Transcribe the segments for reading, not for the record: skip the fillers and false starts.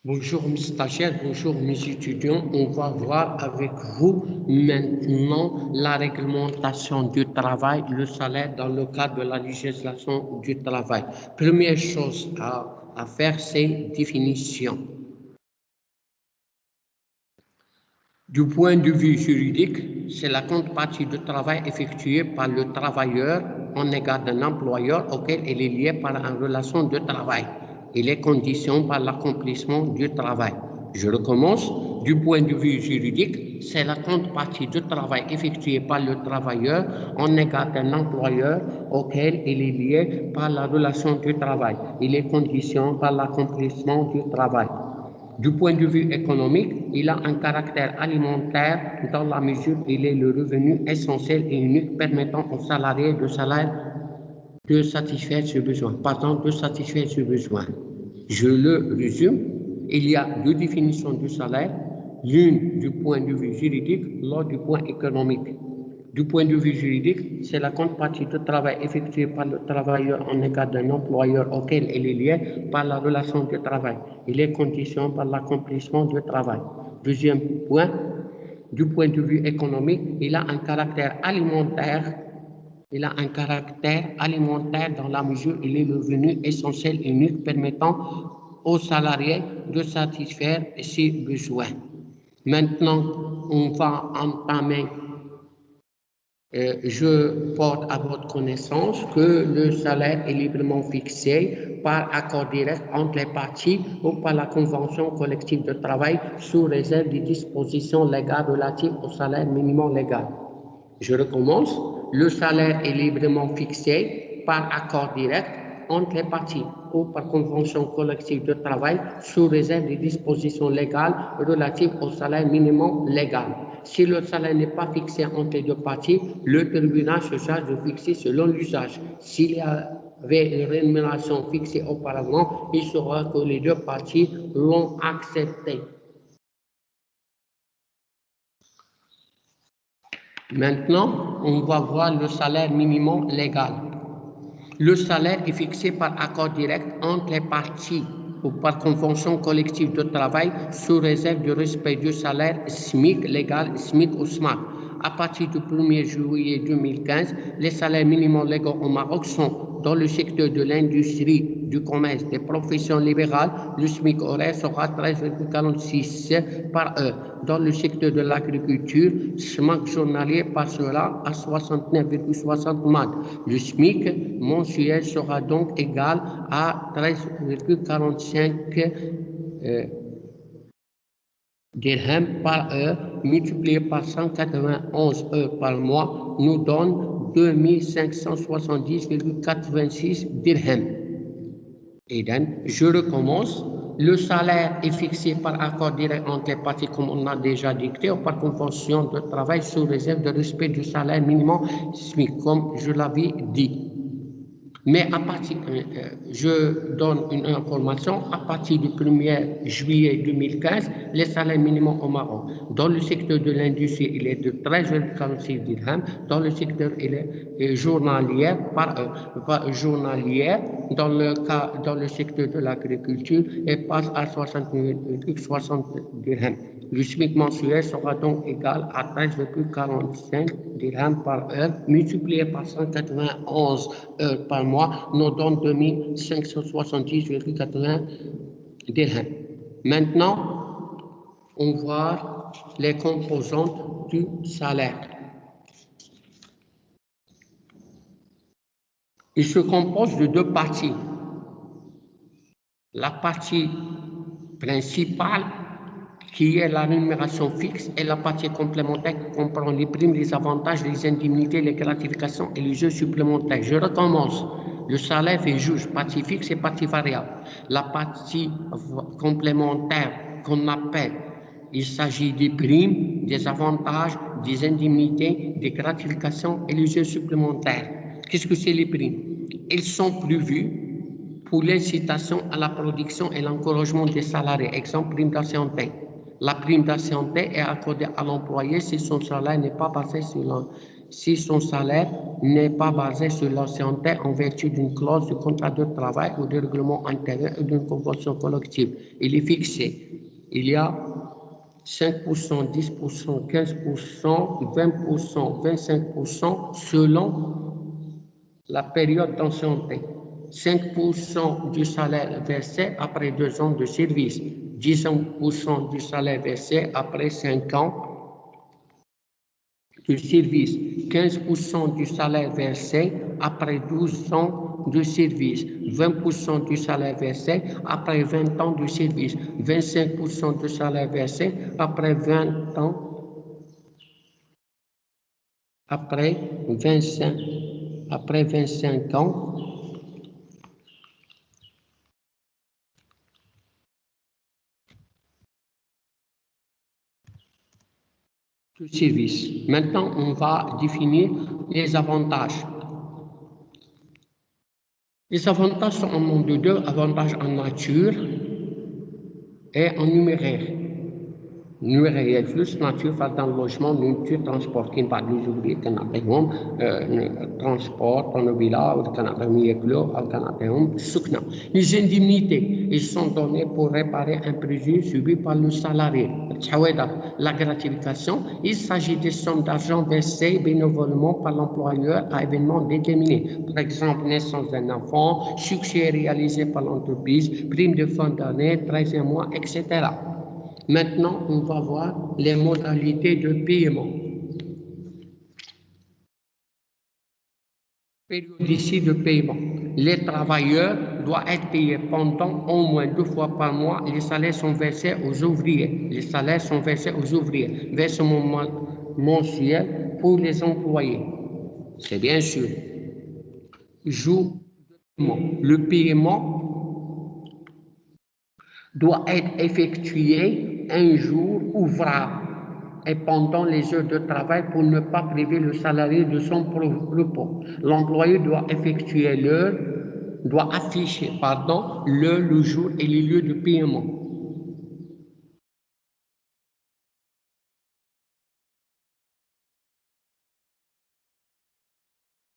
Bonjour mes stagiaires, bonjour mes étudiants. On va voir avec vous maintenant la réglementation du travail, le salaire dans le cadre de la législation du travail. Première chose à faire, c'est définition. Du point de vue juridique, c'est la contrepartie du travail effectué par le travailleur en égard d'un employeur auquel il est lié par une relation de travail et les conditions par l'accomplissement du travail. Je recommence. Du point de vue juridique, c'est la contrepartie du travail effectué par le travailleur en égard d'un employeur auquel il est lié par la relation du travail et les conditions par l'accomplissement du travail. Du point de vue économique, il a un caractère alimentaire dans la mesure où il est le revenu essentiel et unique permettant aux salariés de satisfaire ce besoin. De satisfaire ce besoin. Je le résume. Il y a deux définitions du salaire, l'une du point de vue juridique, l'autre du point économique. Du point de vue juridique, c'est la contrepartie du travail effectué par le travailleur en égard d'un employeur auquel il est lié par la relation de travail et les conditions par l'accomplissement du travail. Deuxième point, du point de vue économique, il a un caractère alimentaire. Il a un caractère alimentaire dans la mesure où il est le revenu essentiel et unique permettant aux salariés de satisfaire ses besoins. Maintenant, on va entamer. Je porte à votre connaissance que le salaire est librement fixé par accord direct entre les parties ou par la convention collective de travail sous réserve des dispositions légales relatives au salaire minimum légal. Je recommence. Le salaire est librement fixé par accord direct entre les parties ou par convention collective de travail sous réserve des dispositions légales relatives au salaire minimum légal. Si le salaire n'est pas fixé entre les deux parties, le tribunal se charge de fixer selon l'usage. S'il y avait une rémunération fixée auparavant, il saura que les deux parties l'ont acceptée. Maintenant, on va voir le salaire minimum légal. Le salaire est fixé par accord direct entre les parties ou par convention collective de travail sous réserve du respect du salaire SMIC légal, SMIC ou SMAC. À partir du 1er juillet 2015, les salaires minimums légaux au Maroc sont dans le secteur de l'industrie, du commerce, des professions libérales, le SMIC horaire sera 13,46 par heure. Dans le secteur de l'agriculture, le SMAC journalier passera à 69,60 MAD. Le SMIC mensuel sera donc égal à 13,45 dirhams par heure, multiplié par 191 heures par mois, nous donne 2570,86 dirhams. Et donc, je recommence. Le salaire est fixé par accord direct entre les parties, comme on a déjà dicté, ou par convention de travail sous réserve de respect du salaire minimum SMIC, comme je l'avais dit. Mais à partir, je donne une information, à partir du 1er juillet 2015, les salaires minimums au Maroc. Dans le secteur de l'industrie, il est de 13,46 dirhams. Dans le secteur, il est journalier par heure. Journalière, dans le secteur de l'agriculture, il passe à 68,60 dirhams. Le SMIC mensuel sera donc égal à 13,45 dirhams par heure, multiplié par 191 heures par mois, nous donne 2570,80 dirhams. Maintenant, on voit les composantes du salaire. Il se compose de deux parties. La partie principale, qui est la rémunération fixe, et la partie complémentaire qui comprend les primes, les avantages, les indemnités, les gratifications et les heures supplémentaires. Je recommence. Le salaire fait juge, partie fixe et partie variable. La partie complémentaire qu'on appelle, il s'agit des primes, des avantages, des indemnités, des gratifications et les heures supplémentaires. Qu'est-ce que c'est les primes? Elles sont prévues pour l'incitation à la production et l'encouragement des salariés. Exemple, prime d'ancienneté. La prime d'ancienneté est accordée à l'employé si son salaire n'est pas passé sur si son salaire n'est pas basé sur l'ancienneté en vertu d'une clause du contrat de travail ou du règlement intérieur ou d'une convention collective. Il est fixé. Il y a 5%, 10%, 15%, 20%, 25% selon la période d'ancienneté. 5% du salaire versé après 2 ans de service, 10% du salaire versé après 5 ans de service, 15% du salaire versé après 12 ans de service, 20% du salaire versé après 20 ans de service, 25% du salaire versé après 20 ans, après 25 ans de service. Maintenant, on va définir les avantages. Les avantages sont en nombre de 2, avantages en nature et en numéraire. Numéraire plus nature dans le logement, nourriture, transport, qui par les ouvriers, transport, automobile, les indemnités, ils sont donnés pour réparer un préjudice subi par le salarié. La gratification, il s'agit des sommes d'argent versées bénévolement par l'employeur à événements déterminés. Par exemple, naissance d'un enfant, succès réalisé par l'entreprise, prime de fin d'année, 13e mois, etc. Maintenant, on va voir les modalités de paiement. Périodicité de paiement. Les travailleurs doivent être payés pendant au moins 2 fois par mois. Les salaires sont versés aux ouvriers. Les salaires sont versés aux ouvriers. Versement mensuel pour les employés. C'est bien sûr. Jour de paiement. Le paiement doit être effectué un jour ouvrable et pendant les heures de travail pour ne pas priver le salarié de son repos. L'employé doit effectuer doit afficher l'heure, le jour et les lieux de paiement.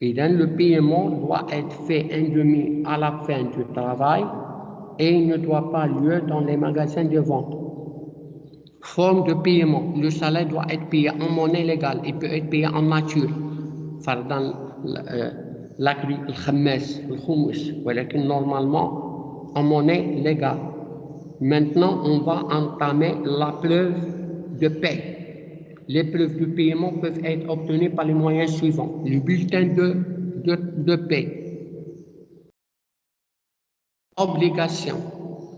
Et donc, le paiement doit être fait un demi à la fin du travail et il ne doit pas lieu dans les magasins de vente. Forme de paiement. Le salaire doit être payé en monnaie légale. Il peut être payé en nature. Dans normalement en monnaie légale. Maintenant, on va entamer la preuve de paie. Les preuves de paiement peuvent être obtenues par les moyens suivants. Le bulletin de paie. Obligation.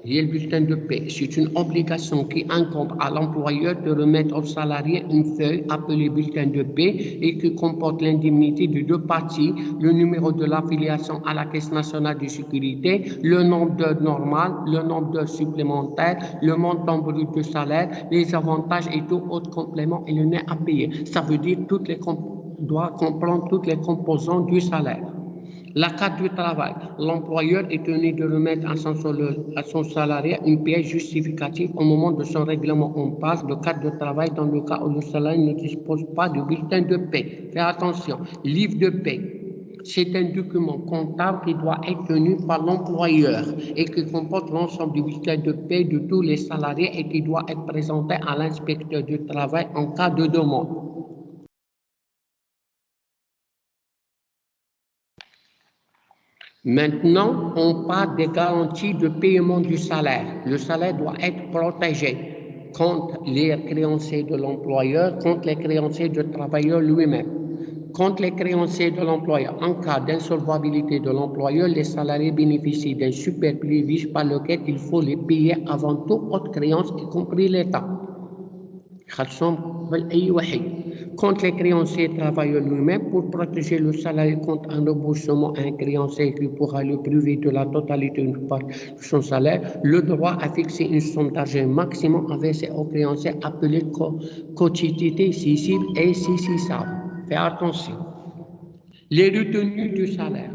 Il y a le bulletin de paie. C'est une obligation qui incombe à l'employeur de remettre au salarié une feuille appelée bulletin de paie et qui comporte l'indemnité de 2 parties, le numéro de l'affiliation à la Caisse nationale de sécurité, le nombre d'heures normales, le nombre d'heures supplémentaires, le montant brut de salaire, les avantages et tout autres compléments et le net à payer. Ça veut dire doit comprendre toutes les composantes du salaire. La carte du travail. L'employeur est tenu de remettre à son salarié une pièce justificative au moment de son règlement en passe de carte de travail dans le cas où le salarié ne dispose pas de bulletin de paie. Faites attention, livre de paie. C'est un document comptable qui doit être tenu par l'employeur et qui comporte l'ensemble du bulletin de paie de tous les salariés et qui doit être présenté à l'inspecteur du travail en cas de demande. Maintenant, on parle des garanties de paiement du salaire. Le salaire doit être protégé contre les créanciers de l'employeur, contre les créanciers du travailleur lui-même. Contre les créanciers de l'employeur, en cas d'insolvabilité de l'employeur, les salariés bénéficient d'un superprivilège par lequel il faut les payer avant toute autre créance, y compris l'État. Contre les créanciers travailleurs lui-même pour protéger le salarié contre un remboursement à un créancier qui pourra le priver de la totalité de son salaire, le droit à fixer une somme d'argent maximum à verser au créancier appelée quotité cessible et saisissable. Faites attention. Les retenues du salaire.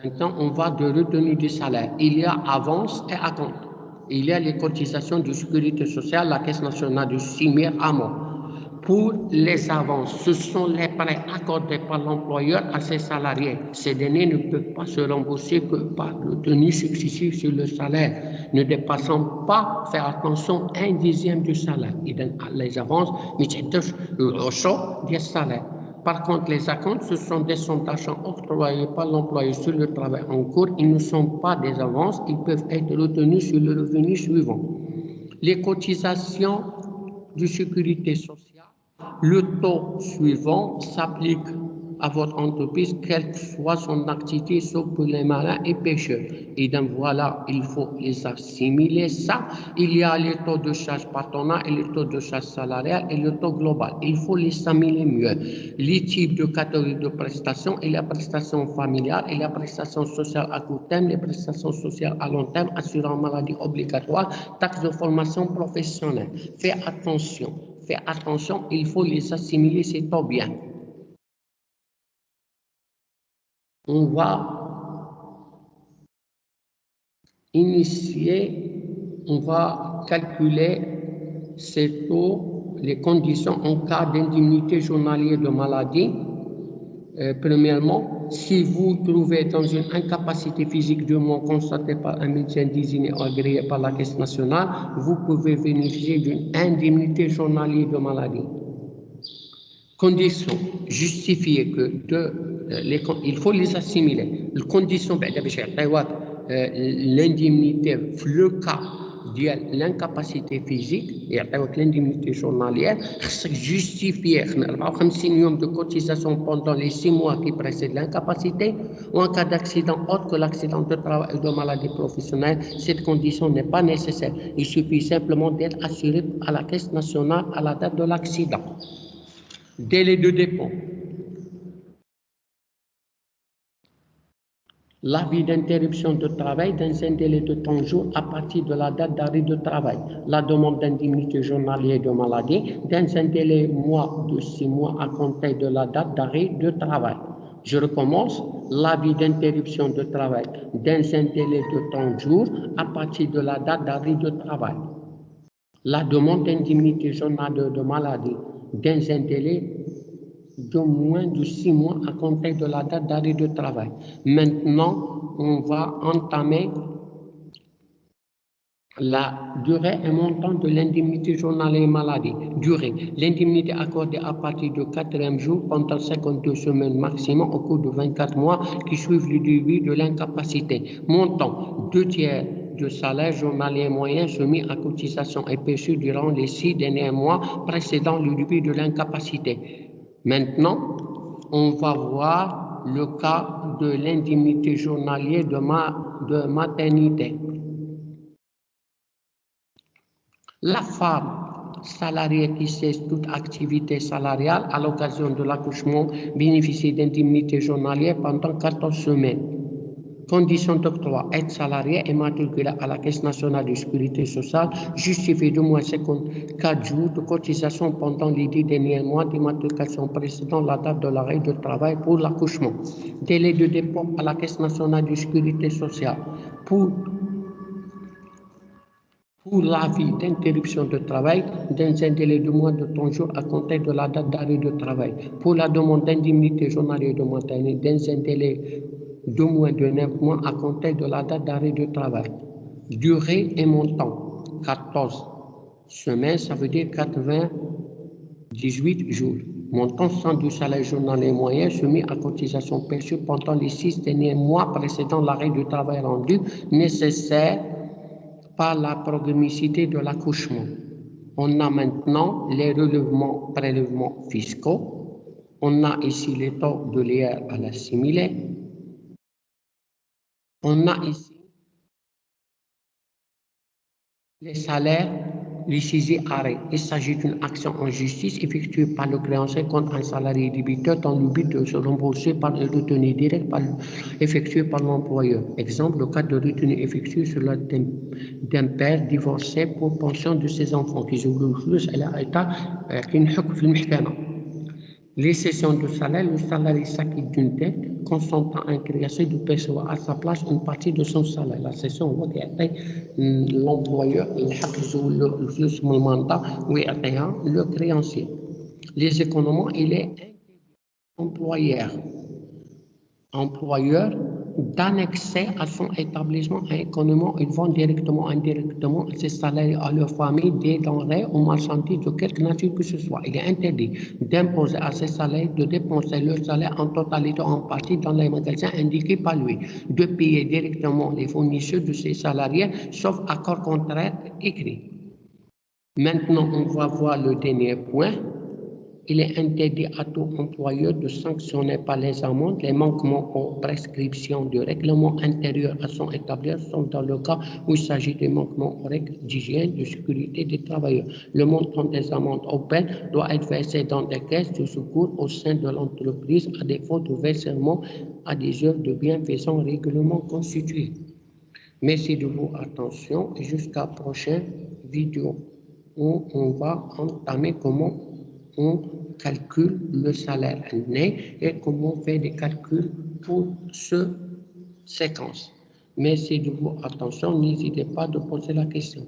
Maintenant, on va de retenue du salaire. Il y a avance et acompte. Il y a les cotisations de sécurité sociale, la Caisse nationale de CIMIR, AMO. Pour les avances, ce sont les prêts accordés par l'employeur à ses salariés. Ces derniers ne peuvent pas se rembourser que par le tenue successive sur le salaire, ne dépassant pas, faire attention, 1/10 du salaire. Les avances, mais c'est du salaire. Par contre, les acomptes, ce sont des sommes d'argent octroyées par l'employeur sur le travail en cours. Ils ne sont pas des avances, ils peuvent être retenus sur le revenu suivant. Les cotisations de sécurité sociale, le taux suivant s'applique à votre entreprise, quelle que soit son activité, sauf pour les marins et pêcheurs. Et donc voilà, il faut les assimiler ça. Il y a les taux de charge patronale et le taux de charge salariale et le taux global. Il faut les assimiler mieux. Les types de catégories de prestations et la prestation familiale et la prestation sociale à court terme, les prestations sociales à long terme, assurance maladie obligatoire, taxe de formation professionnelle. Faites attention, il faut les assimiler, c'est pas bien. On va calculer ces taux, les conditions en cas d'indemnité journalière de maladie. Premièrement, si vous trouvez dans une incapacité physique de mois constatée par un médecin désigné ou agréé par la Caisse nationale, vous pouvez bénéficier d'une indemnité journalière de maladie. Condition justifiée que il faut les assimiler. Les conditions, l'indemnité, le cas de l'incapacité physique, et l'indemnité journalière, justifier 54 de cotisation pendant les 6 mois qui précèdent l'incapacité, ou en cas d'accident autre que l'accident de travail ou de maladie professionnelle, cette condition n'est pas nécessaire. Il suffit simplement d'être assuré à la Caisse nationale à la date de l'accident. Délai de dépôt. L'avis d'interruption de travail dans un délai de 30 jours à partir de la date d'arrêt de travail. La demande d'indemnité journalière de maladie dans un délai de 6 mois à compter de la date d'arrêt de travail. Je recommence. L'avis d'interruption de travail dans un délai de 30 jours à partir de la date d'arrêt de travail. La demande d'indemnité journalière de maladie dans un délai de moins de 6 mois à compter de la date d'arrêt de travail. Maintenant, on va entamer la durée et montant de l'indemnité journalière maladie. Durée. L'indemnité accordée à partir du 4e jour pendant 52 semaines maximum au cours de 24 mois qui suivent le début de l'incapacité. Montant. 2/3 de salaire journalier moyen soumis à cotisation et perçu durant les 6 derniers mois précédant le début de l'incapacité. Maintenant, on va voir le cas de l'indemnité journalière de maternité. La femme salariée qui cesse toute activité salariale à l'occasion de l'accouchement bénéficie d'indemnité journalière pendant 14 semaines. Conditions d'octroi, aide salariée et matriculée à la Caisse nationale de sécurité sociale, justifiée de moins 54 jours de cotisation pendant les 10 derniers mois d'immatriculation précédant la date de l'arrêt de travail pour l'accouchement. Délai de dépôt à la Caisse nationale de sécurité sociale. Pour l'avis d'interruption de travail dans un délai de moins de 30 jours à compter de la date d'arrêt de travail. Pour la demande d'indemnité journalière de maternité dans un délai de moins de 9 mois à compter de la date d'arrêt de travail. Durée et montant, 14 semaines, ça veut dire 98 jours. Montant 100 du salaire journalier moyen soumis à cotisation perçue pendant les 6 derniers mois précédant l'arrêt du travail rendu nécessaire par la programmicité de l'accouchement. On a maintenant les prélèvements fiscaux. On a ici les taux de l'IR à l'assimiler. On a ici les salaires, les saisie arrêt. Il s'agit d'une action en justice effectuée par le créancier contre un salarié débiteur dans le but de se rembourser par une retenue directe effectuée par l'employeur. Exemple, le cas de retenue effectuée sur la d'un père divorcé pour pension de ses enfants qui jouent les cessions de salaire, le salarié s'acquitte d'une dette consentant à un créancier de percevoir à sa place une partie de son salaire. La cession, on voit l'employeur, le mandat, le créancier. Les économies, il est employeur d'annexer à son établissement un économie, ils vont directement, indirectement, ses salariés à leur famille des denrées ou marchandises de quelque nature que ce soit. Il est interdit d'imposer à ses salariés de dépenser leur salaire en totalité ou en partie dans les magasins indiqués par lui, de payer directement les fournisseurs de ses salariés, sauf accord contraire écrit. Maintenant, on va voir le dernier point. Il est interdit à tout employeur de sanctionner par les amendes les manquements aux prescriptions du règlement intérieur à son établissement, sauf dans le cas où il s'agit de manquements aux règles d'hygiène, de sécurité des travailleurs. Le montant des amendes aux peines doit être versé dans des caisses de secours au sein de l'entreprise à défaut de versement à des œuvres de bienfaisance régulièrement constituées. Merci de votre attention et jusqu'à la prochaine vidéo où on va entamer comment on calcule le salaire net et comment on fait des calculs pour ce séquence. Merci de votre attention. N'hésitez pas à poser la question.